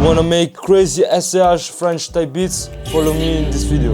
wanna make crazy SCH French type beats? Follow me in this video.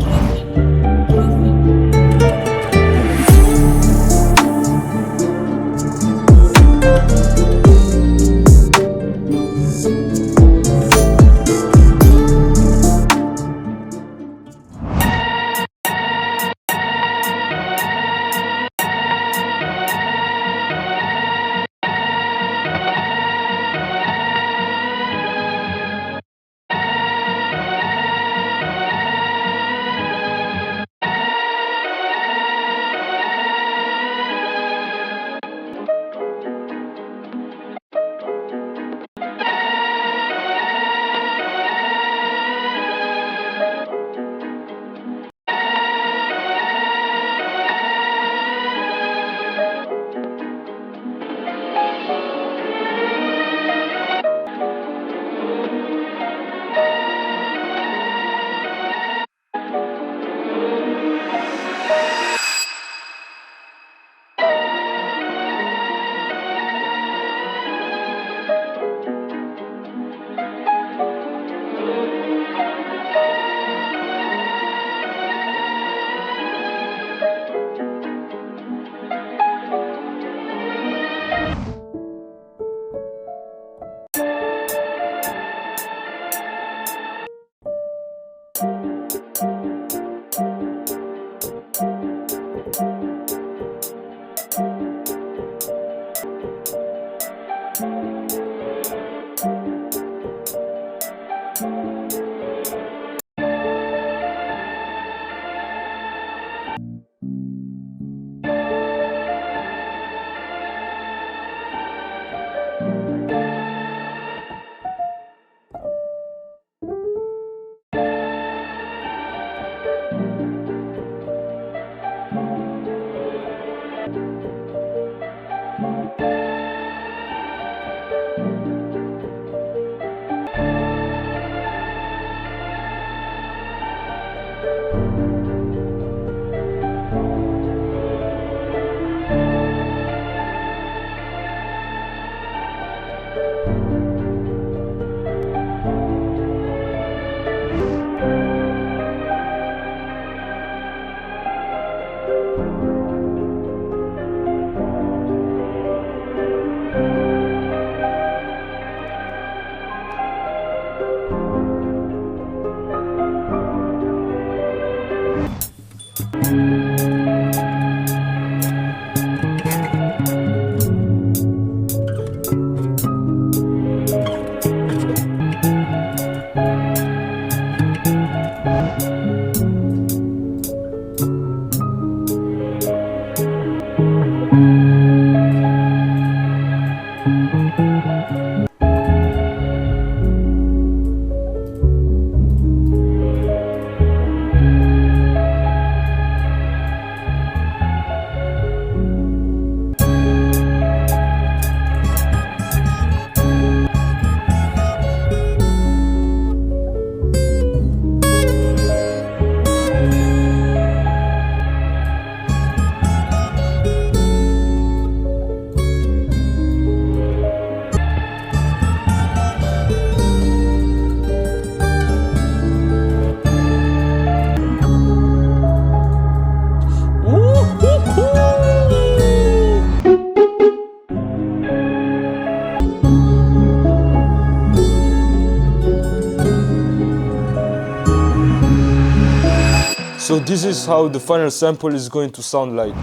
So this is how the final sample is going to sound like.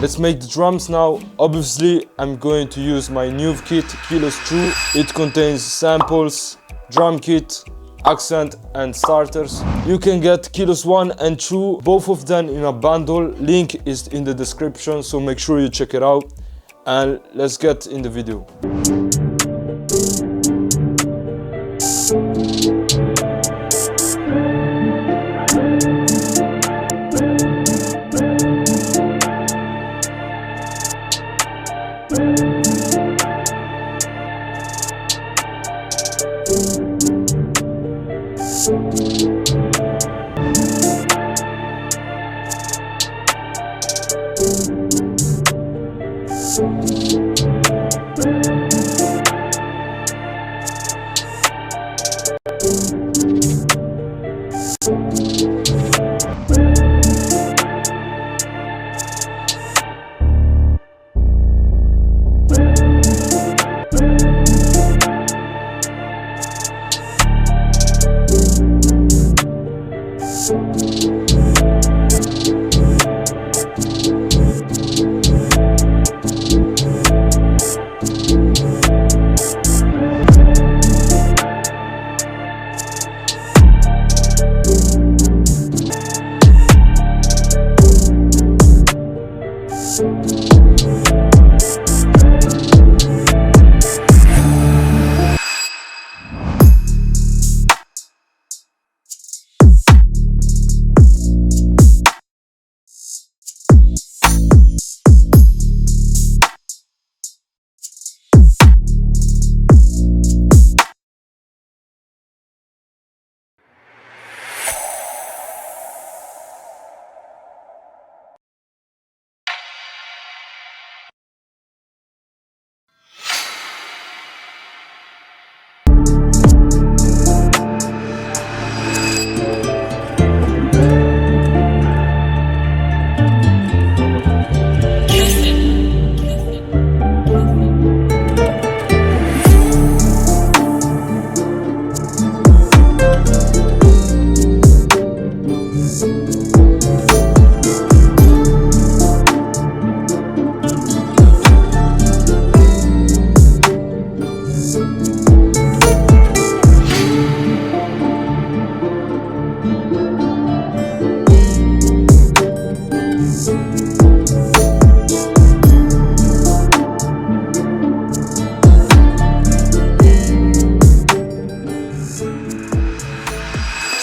Let's make the drums now. Obviously, I'm going to use my new kit, KYLOS 2. It contains samples, drum kit, accent and starters. You can get KYLOS 1 and 2, both of them in a bundle. Link is in the description, so make sure you check it out. and let's get in the video.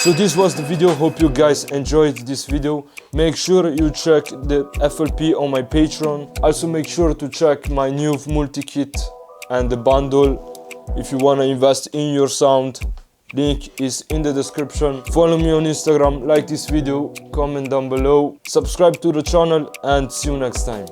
So this was the video, hope you guys enjoyed this video. Make sure you check the FLP on my Patreon. Also make sure to check my new multi-kit and the bundle if you wanna invest in your sound. Link is in the description. Follow me on Instagram, like this video, comment down below, subscribe to the channel and see you next time.